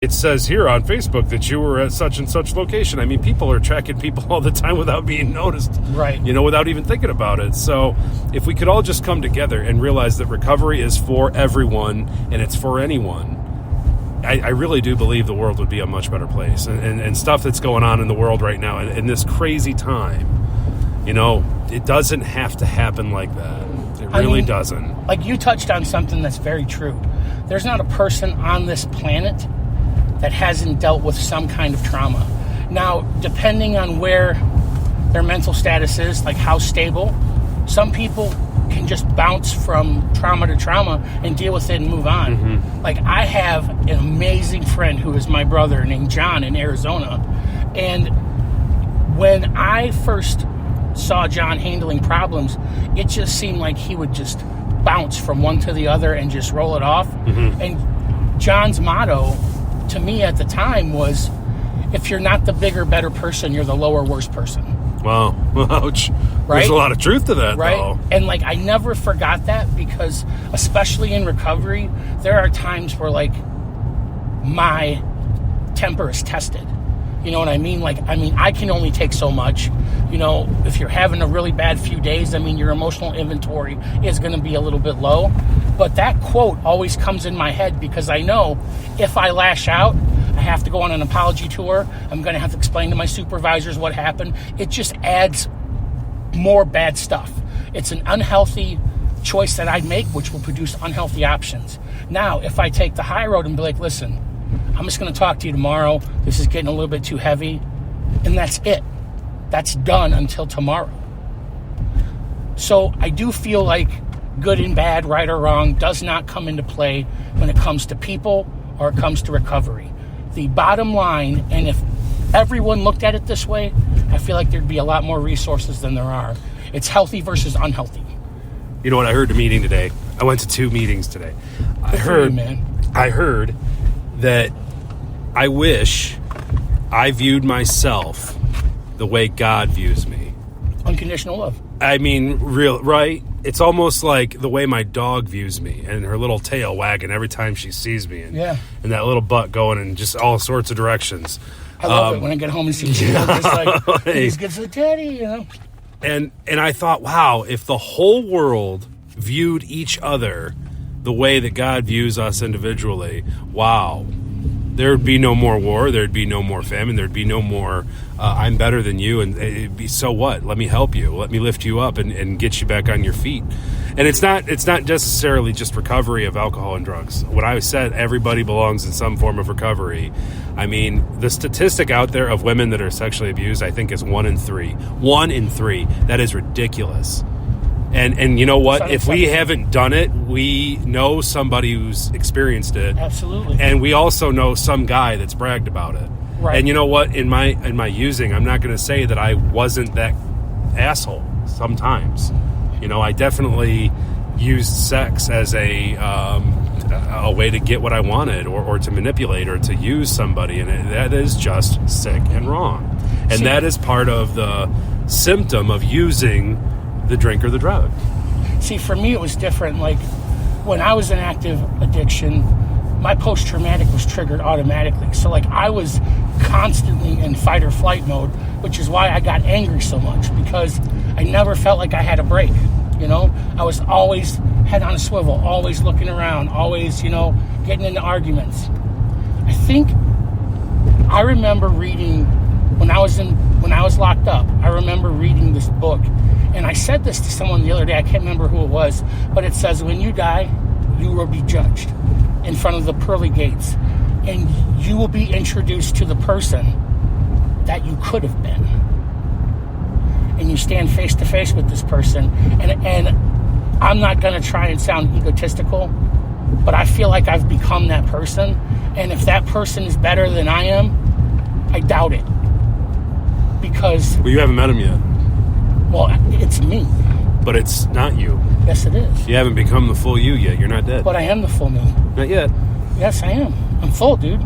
It says here on Facebook that you were at such and such location. I mean, people are tracking people all the time without being noticed. Right. Without even thinking about it. So if we could all just come together and realize that recovery is for everyone and it's for anyone, I really do believe the world would be a much better place. And stuff that's going on in the world right now in this crazy time, it doesn't have to happen like that. It really doesn't. Like you touched on something that's very true. There's not a person on this planet that hasn't dealt with some kind of trauma. Now, depending on where their mental status is, like how stable, some people can just bounce from trauma to trauma and deal with it and move on. Mm-hmm. Like I have an amazing friend who is my brother named John in Arizona. And when I first saw John handling problems, it just seemed like he would just bounce from one to the other and just roll it off. Mm-hmm. And John's motto to me at the time was, if you're not the bigger, better person, you're the lower, worse person. Wow. Ouch. Right? There's a lot of truth to that, right? though. And, I never forgot that because, especially in recovery, there are times where, my temper is tested. You know what I mean? I can only take so much. If you're having a really bad few days, your emotional inventory is going to be a little bit low. But that quote always comes in my head because I know if I lash out, I have to go on an apology tour. I'm going to have to explain to my supervisors what happened. It just adds more bad stuff. It's an unhealthy choice that I make, which will produce unhealthy options. Now, if I take the high road and be like, listen, I'm just going to talk to you tomorrow. This is getting a little bit too heavy. And that's it. That's done until tomorrow. So I do feel like good and bad, right or wrong, does not come into play when it comes to people or it comes to recovery. The bottom line, and if everyone looked at it this way, I feel like there'd be a lot more resources than there are. It's healthy versus unhealthy. You know what I heard at a meeting today? I went to 2 meetings today. I heard that I wish I viewed myself the way God views me. Unconditional love. Right? It's almost like the way my dog views me and her little tail wagging every time she sees me. And that little butt going in just all sorts of directions. I love it when I get home and see you. Just he's good for daddy, And I thought, wow, if the whole world viewed each other the way that God views us individually, wow. There would be no more war. There'd be no more famine. There'd be no more, I'm better than you. And it'd be, so what? Let me help you. Let me lift you up and get you back on your feet. And it's not necessarily just recovery of alcohol and drugs. When I said everybody belongs in some form of recovery, the statistic out there of women that are sexually abused, I think is 1 in 3. 1 in 3. That is ridiculous. And you know what? If we haven't done it, we know somebody who's experienced it. Absolutely. And we also know some guy that's bragged about it. Right. And you know what? In my using, I'm not going to say that I wasn't that asshole sometimes. I definitely used sex as a way to get what I wanted or to manipulate or to use somebody. And that is just sick and wrong. And that is part of the symptom of using the drink or the drug. See, for me, it was different. When I was in active addiction, my post-traumatic was triggered automatically. So, I was constantly in fight or flight mode, which is why I got angry so much, because I never felt like I had a break. I was always head on a swivel, always looking around, always, getting into arguments. I remember reading when I was locked up. I remember reading this book. And I said this to someone the other day, I can't remember who it was, but it says, when you die, you will be judged in front of the pearly gates. And you will be introduced to the person that you could have been. And you stand face to face with this person. And I'm not going to try and sound egotistical, but I feel like I've become that person. And if that person is better than I am, I doubt it. Because... Well, you haven't met him yet. Well, it's me. But it's not you. Yes, it is. You haven't become the full you yet. You're not dead. But I am the full me. Not yet. Yes, I am. I'm full, dude.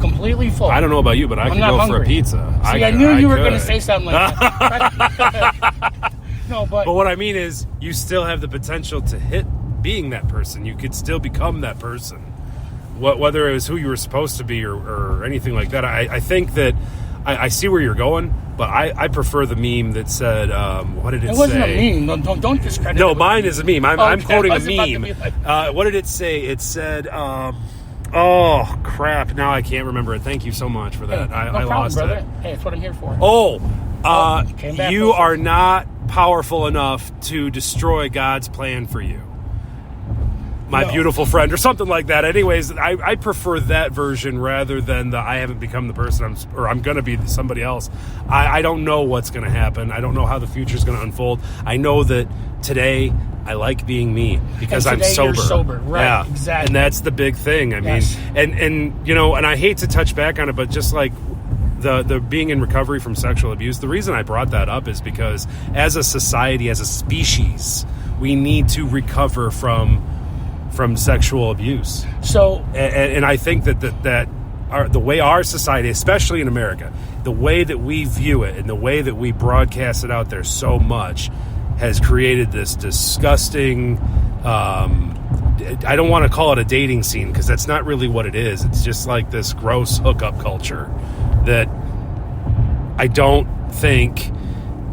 Completely full. I don't know about you, but I could go for a pizza. See, I knew you were going to say something like that. No, but what I mean is, you still have the potential to hit being that person. You could still become that person. whether it was who you were supposed to be or anything like that. I think that I see where you're going, but I prefer the meme that said, what did it say? It wasn't a meme. Don't discredit it. No, mine is a meme. I'm quoting a Okay, meme. What did it say? It said, oh, crap. Now I can't remember it. Thank you so much for that. Hey, I problem, lost brother. it. Hey, it's what I'm here for. Oh, came back you over. are not powerful enough to destroy God's plan for you, my No. beautiful friend, or something like that. Anyways, I prefer that version rather than the I haven't become the person I'm going to be somebody else. I don't know what's going to happen. I don't know how the future is going to unfold. I know that today I like being me because And I'm today sober. you're sober. Right, yeah, exactly. And that's the big thing. I Yes. mean, and you know, and I hate to touch back on it, but just like the being in recovery from sexual abuse, the reason I brought that up is because as a society, as a species, we need to recover from sexual abuse. So, And I think that the way our society, especially in America, the way that we view it and the way that we broadcast it out there so much has created this disgusting, I don't want to call it a dating scene because that's not really what it is. It's just like this gross hookup culture that I don't think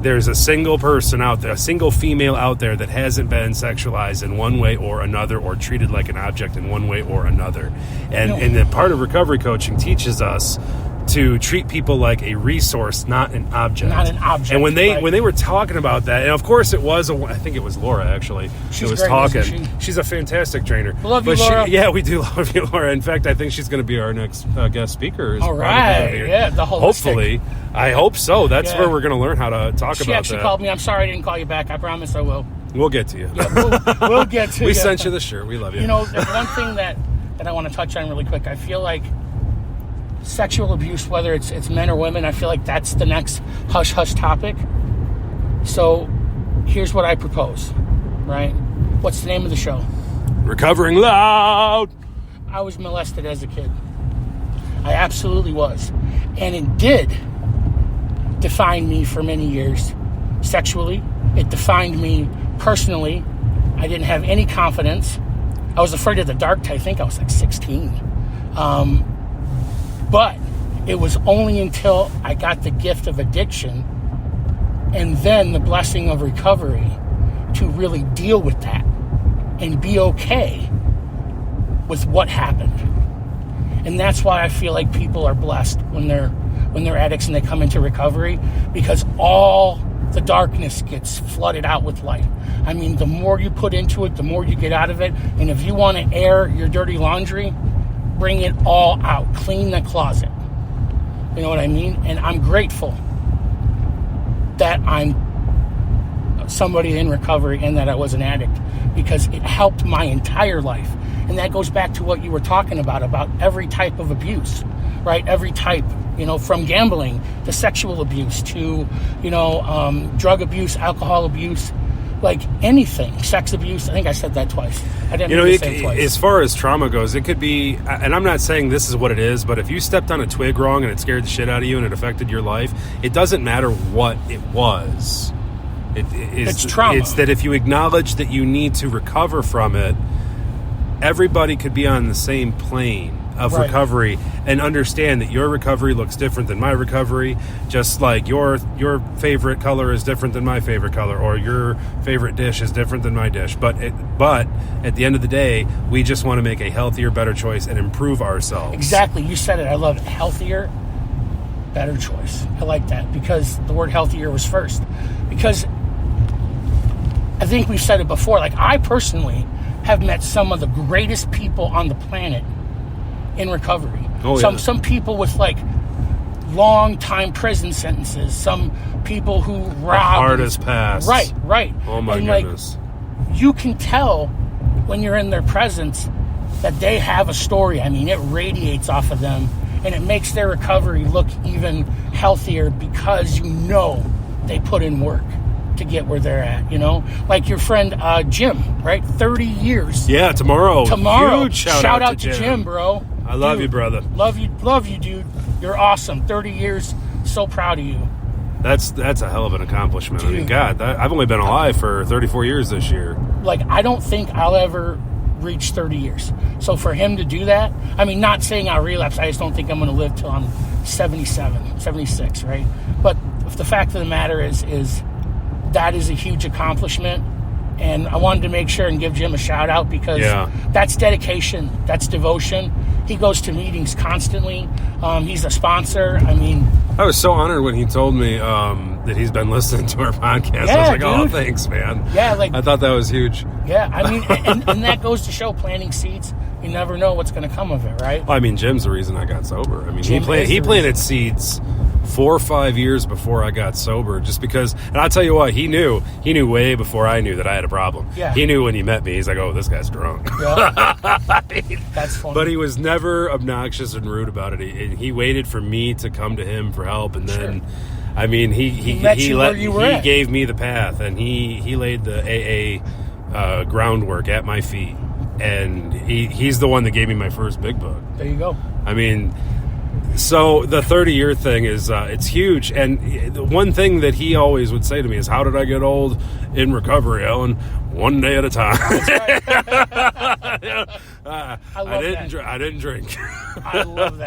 there's a single person out there, a single female out there that hasn't been sexualized in one way or another or treated like an object in one way or another. And the part of recovery coaching teaches us to treat people like a resource, not an object. Not an object. And when right. they were talking about that, and of course it was, I think it was Laura actually, She's who was great, talking. isn't she? She's a fantastic trainer. Love you, But Laura. yeah, we do love you, Laura. In fact, I think she's going to be our next guest speaker. All right. Yeah, the holistic. Hopefully. I hope so. That's Yeah. where we're going to learn how to talk She about actually that. called me. I'm sorry I didn't call you back. I promise I will. We'll get to you. We'll get to We you. sent you the shirt. We love you. You know, there's one thing that I want to touch on really quick. I feel like sexual abuse, whether it's men or women, I feel like that's the next hush-hush topic. So here's what I propose, right? What's the name of the show? Recovering Loud. I was molested as a kid. I absolutely was. And it did define me for many years sexually. It defined me personally. I didn't have any confidence. I was afraid of the dark. I think I was like 16. But it was only until I got the gift of addiction and then the blessing of recovery to really deal with that and be okay with what happened. And that's why I feel like people are blessed when they're addicts and they come into recovery, because all the darkness gets flooded out with light. I mean, the more you put into it, the more you get out of it. And if you want to air your dirty laundry, bring it all out. Clean the closet. You know what I mean? And I'm grateful that I'm somebody in recovery and that I was an addict, because it helped my entire life. And that goes back to what you were talking about every type of abuse, right? Every type, you know, from gambling to sexual abuse to, you know, drug abuse, alcohol abuse, like anything, sex abuse. I think I said that twice. I didn't mean to say it twice. As far as trauma goes, it could be, and I'm not saying this is what it is, but if you stepped on a twig wrong and it scared the shit out of you and it affected your life, it doesn't matter what it was. It's trauma. It's that if you acknowledge that you need to recover from it, everybody could be on the same plane of Right. recovery and understand that your recovery looks different than my recovery, just like your favorite color is different than my favorite color, or your favorite dish is different than my dish. But at the end of the day, we just want to make a healthier, better choice and improve ourselves. Exactly. You said it. I love it. Healthier, better choice. I like that, because the word healthier was first. Because I think we've said it before. Like, I personally have met some of the greatest people on the planet in recovery. Oh, yeah. Some people with like long time prison sentences. Some people who robbed. Hardest pass. Right. Oh my and goodness. Like, you can tell when you're in their presence that they have a story. I mean, it radiates off of them, and it makes their recovery look even healthier, because you know they put in work to get where they're at, you know? Like your friend Jim, right? 30 years. Yeah, tomorrow. Huge Shout out to Jim, bro. I love Dude, you, brother. Love you, dude. You're awesome. 30 years. So proud of you. That's a hell of an accomplishment. I mean, Dude. God, I've only been alive for 34 years this year. Like, I don't think I'll ever reach 30 years. So for him to do that, I mean, not saying I'll relapse. I just don't think I'm going to live till I'm 77, 76, right? But the fact of the matter is that is a huge accomplishment. And I wanted to make sure and give Jim a shout out because that's dedication, that's devotion. He goes to meetings constantly. He's a sponsor. I mean, I was so honored when he told me that he's been listening to our podcast. I was like, oh, thanks, man. Yeah, like I thought that was huge. Yeah, I mean, and that goes to show planting seeds. You never know what's going to come of it, right? Well, I mean, Jim's the reason I got sober. I mean, Jim he planted seeds 4 or 5 years before I got sober, just because. And I'll tell you what, he knew way before I knew that I had a problem. Yeah. He knew when he met me. He's like, oh, this guy's drunk. Yeah. That's funny. But he was never obnoxious and rude about it. He waited for me to come to him for help, and then, I mean, he gave me the path, and he laid the AA groundwork at my feet, and he's the one that gave me my first big book. There you go. I mean, so the 30-year thing is it's huge, and the one thing that he always would say to me is, how did I get old in recovery, Ellen? One day at a time. That's right. I didn't drink. I love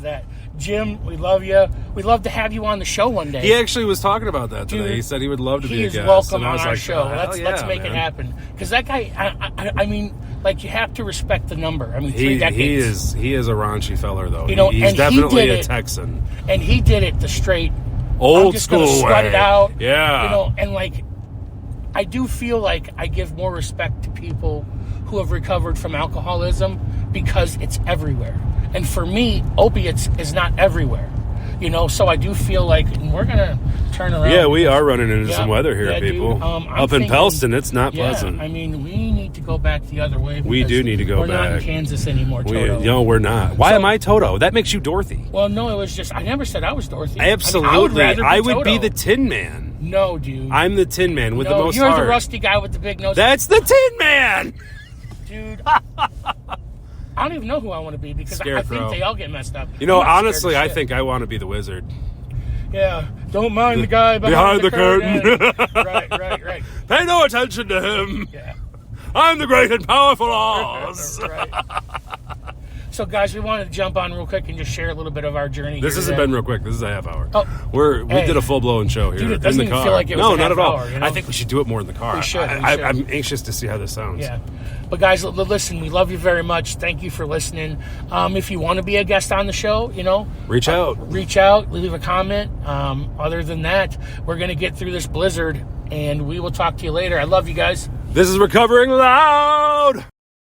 that. Jim, we love you. We'd love to have you on the show one day. He actually was talking about that today. Dude, he said he would love to be a guest. He is welcome on our like, show. Let's make it man. happen. Because that guy, I mean, like, you have to respect the number. I mean, 3 decades. He is a raunchy feller, though. You know, he's definitely a Texan. And he did it the straight, old I'm just school gonna sweat way. it out. Yeah. You know, and like, I do feel like I give more respect to people who have recovered from alcoholism because it's everywhere. And for me, opiates is not everywhere. You know, so I do feel like we're going to turn around. Yeah, we are running into some weather here, people. Dude, Up in Pellston, it's not pleasant. I mean, we need to go back the other way. We do need to go back. We're not in Kansas anymore, Toto. No, we're not. Why am I Toto? That makes you Dorothy. Well, no, it was just, I never said I was Dorothy. Absolutely. I would be the Tin Man. No, dude. I'm the Tin Man with the most heart. You're the rusty guy with the big nose. That's the Tin Man! Dude. I don't even know who I want to be because I think they all get messed up. You know, honestly, I think I want to be the wizard. Yeah, don't mind the guy behind the curtain. Right. Pay no attention to him. Yeah. I'm the great and powerful Oz. Right. So, guys, we wanted to jump on real quick and just share a little bit of our journey. This hasn't been real quick. This is a half hour. Oh, we did a full-blown show here dude, it doesn't in the car. Feel like it was not at all. Hour, you know? I think we should do it more in the car. We should. I'm anxious to see how this sounds. Yeah. But, guys, listen, we love you very much. Thank you for listening. If you want to be a guest on the show, you know, reach out, leave a comment. Other than that, we're going to get through this blizzard, and we will talk to you later. I love you guys. This is Recovering Loud.